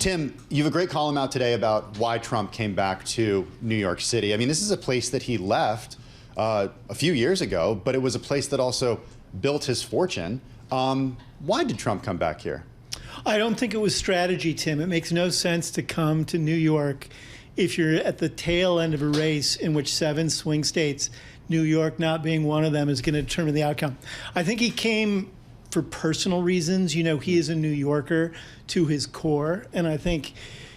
Tim, you have a great column out today about why Trump came back to New York City. I mean, this is a place that he left a few years ago, but it was a place that also built his fortune. Why did Trump come back here? I don't think it was strategy, Tim. It makes no sense to come to New York if you're at the tail end of a race in which 7 swing states, New York not being one of them, is going to determine the outcome. I think he came for personal reasons. You know, he is a New Yorker to his core, and I think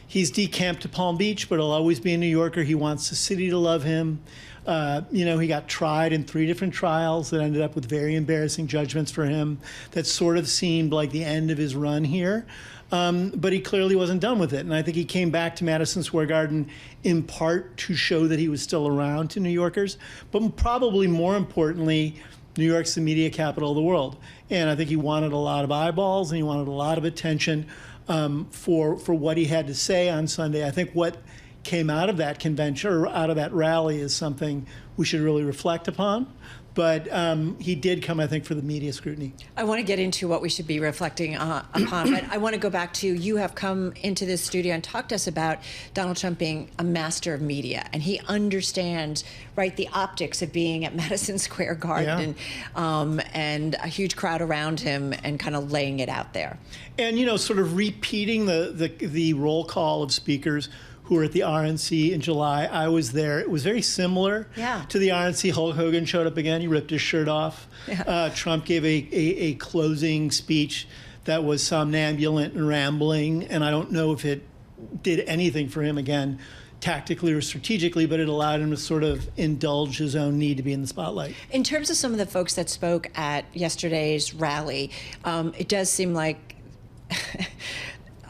he's decamped to Palm Beach, but he'll always be a New Yorker. He wants the city to love him. You know, he got tried in 3 different trials that ended up with very embarrassing judgments for him that sort of seemed like the end of his run here. But he clearly wasn't done with it. And I think he came back to Madison Square Garden in part to show that he was still around to New Yorkers, but probably more importantly, New York's the media capital of the world. And I think he wanted a lot of eyeballs and he wanted a lot of attention for what he had to say on Sunday. I think what came out of that convention or out of that rally is something we should really reflect upon. But he did come, I think, for the media scrutiny. I want to get into what we should be reflecting upon, but I want to go back to, you have come into this studio and talked to us about Donald Trump being a master of media, and he understands, right, the optics of being at Madison Square Garden, and a huge crowd around him and kind of laying it out there. And, you know, sort of repeating the roll call of speakers who were at the RNC in July. I was there. It was very similar to the RNC. Hulk Hogan showed up again. He ripped his shirt off. Trump gave a closing speech that was somnambulant and rambling, and I don't know if it did anything for him again, tactically or strategically, but it allowed him to sort of indulge his own need to be in the spotlight. In terms of some of the folks that spoke at yesterday's rally, it does seem like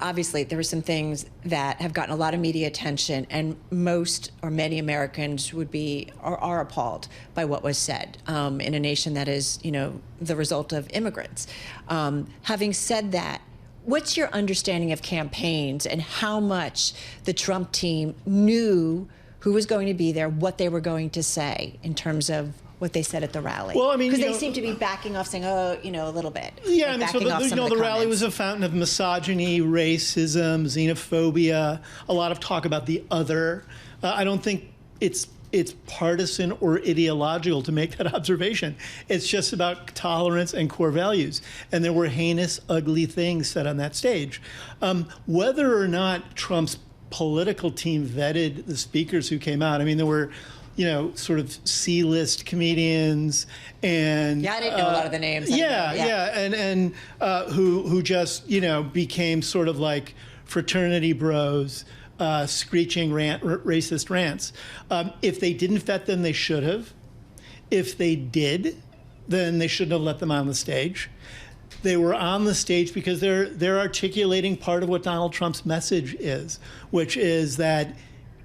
obviously, there were some things that have gotten a lot of media attention, and most or many Americans would be or are appalled by what was said in a nation that is, you know, the result of immigrants. Having said that, what's your understanding of campaigns and how much the Trump team knew who was going to be there, what they were going to say in terms of what they said at the rally? Well, I mean, because they seem to be backing off, saying, "Oh, you know, a little bit." Yeah, like, I mean, so the rally was a fountain of misogyny, racism, xenophobia, a lot of talk about the other. I don't think it's partisan or ideological to make that observation. It's just about tolerance and core values. And there were heinous, ugly things said on that stage. Whether or not Trump's political team vetted the speakers who came out, I mean, there were, you know, sort of C-list comedians and I didn't know a lot of the names. And who just, you know, became sort of like fraternity bros, screeching racist rants. If they didn't vet them, they should have. If they did, then they shouldn't have let them on the stage. They were on the stage because they're articulating part of what Donald Trump's message is, which is that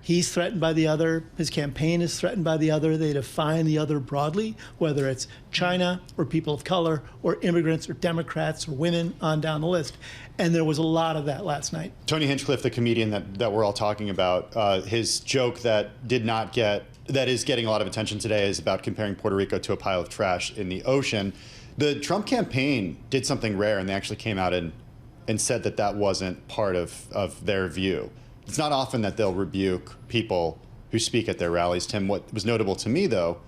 he's threatened by the other. His campaign is threatened by the other. They define the other broadly, whether it's China or people of color or immigrants or Democrats or women, on down the list. And there was a lot of that last night. Tony Hing Cliffe, the comedian that we're all talking about, his joke that is getting a lot of attention today is about comparing Puerto Rico to a pile of trash in the ocean. The Trump campaign did something rare, and they actually came out and said that that wasn't part of their view. It's not often that they'll rebuke people who speak at their rallies. Tim, what was notable to me, though,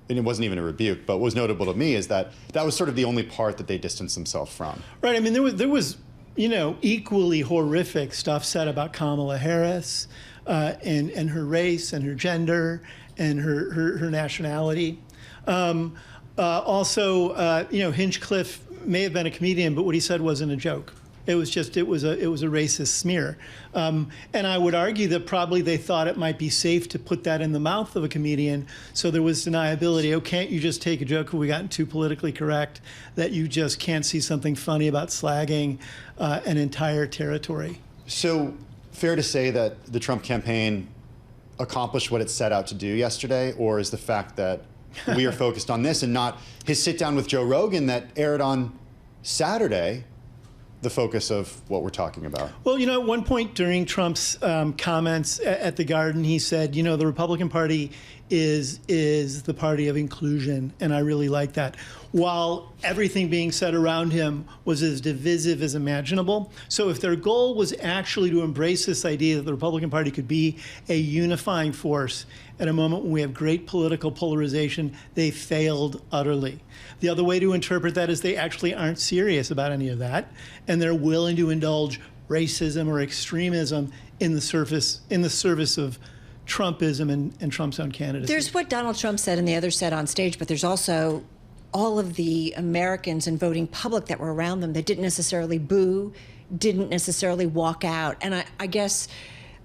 and it wasn't even a rebuke, but what was notable to me is that that was sort of the only part that they distanced themselves from. Right. I mean, there was, you know, equally horrific stuff said about Kamala Harris and her race and her gender and her nationality. Also, you know, Hing Cliffe may have been a comedian, but what he said wasn't a joke. It was a racist smear. And I would argue that probably they thought it might be safe to put that in the mouth of a comedian, so there was deniability. Oh, can't you just take a joke if we gotten too politically correct, that you just can't see something funny about slagging an entire territory? So fair to say that the Trump campaign accomplished what it set out to do yesterday, or is the fact that we are focused on this and not his sit down with Joe Rogan that aired on Saturday the focus of what we're talking about? Well, you know, at one point during Trump's comments at the Garden, he said, you know, the Republican Party is the party of inclusion, and I really like that. While everything being said around him was as divisive as imaginable. So if their goal was actually to embrace this idea that the Republican Party could be a unifying force at a moment when we have great political polarization, they failed utterly. The other way to interpret that is they actually aren't serious about any of that, and they're willing to indulge racism or extremism in the service of Trumpism and Trump's own candidacy. There's what Donald Trump said and the others said on stage, but there's also all of the Americans and voting public that were around them that didn't necessarily boo, didn't necessarily walk out. And I guess,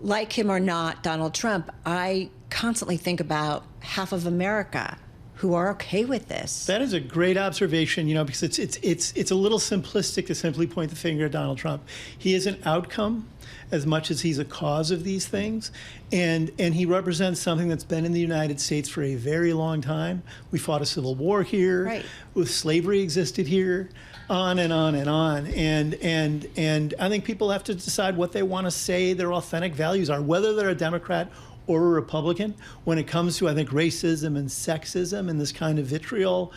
like him or not, Donald Trump, I constantly think about half of America who are okay with this. That is a great observation, because it's a little simplistic to simply point the finger at Donald Trump. He is an outcome as much as he's a cause of these things. And he represents something that's been in the United States for a very long time. We fought a civil war here. Right. Slavery existed here, on and on and on. And I think people have to decide what they want to say their authentic values are, whether they're a Democrat or a Republican. When it comes to, I think, racism and sexism and this kind of vitriol,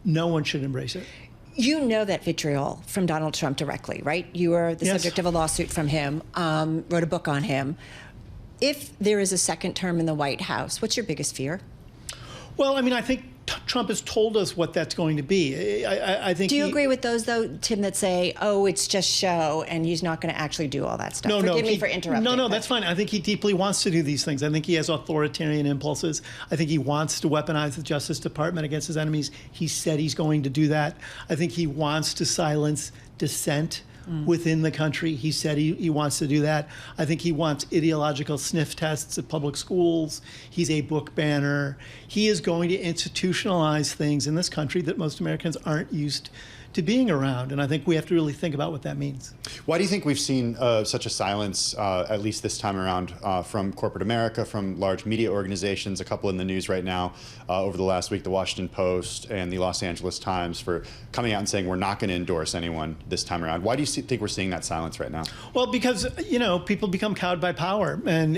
no one should embrace it. You know that vitriol from Donald Trump directly, right? You were the subject of a lawsuit from him, wrote a book on him. If there is a second term in the White House, what's your biggest fear? Well, I think Trump has told us what that's going to be. I think. Do you agree with those, though, Tim, that say, "Oh, it's just show," and he's not going to actually do all that stuff? Forgive me for interrupting. No, that's fine. I think he deeply wants to do these things. I think he has authoritarian impulses. I think he wants to weaponize the Justice Department against his enemies. He said he's going to do that. I think he wants to silence dissent within the country. He said he wants to do that. I think he wants ideological sniff tests at public schools. He's a book banner. He is going to institutionalize things in this country that most Americans aren't used to being around. And I think we have to really think about what that means. Why do you think we've seen such a silence, at least this time around, from corporate America, from large media organizations, a couple in the news right now over the last week, the Washington Post and the Los Angeles Times, for coming out and saying we're not going to endorse anyone this time around? Why do you think we're seeing that silence right now? Well, because, people become cowed by power. And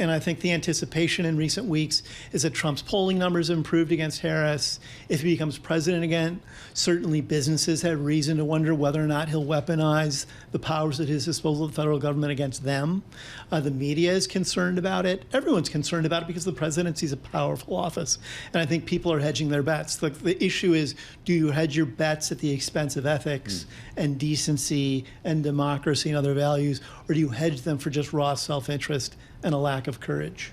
I think the anticipation in recent weeks is that Trump's polling numbers have improved against Harris. If he becomes president again, certainly businesses have reason to wonder whether or not he'll weaponize the powers at his disposal of the federal government against them. The media is concerned about it. Everyone's concerned about it because the presidency is a powerful office. And I think people are hedging their bets. The issue is, do you hedge your bets at the expense of ethics and decency and democracy and other values, or do you hedge them for just raw self-interest and a lack of courage?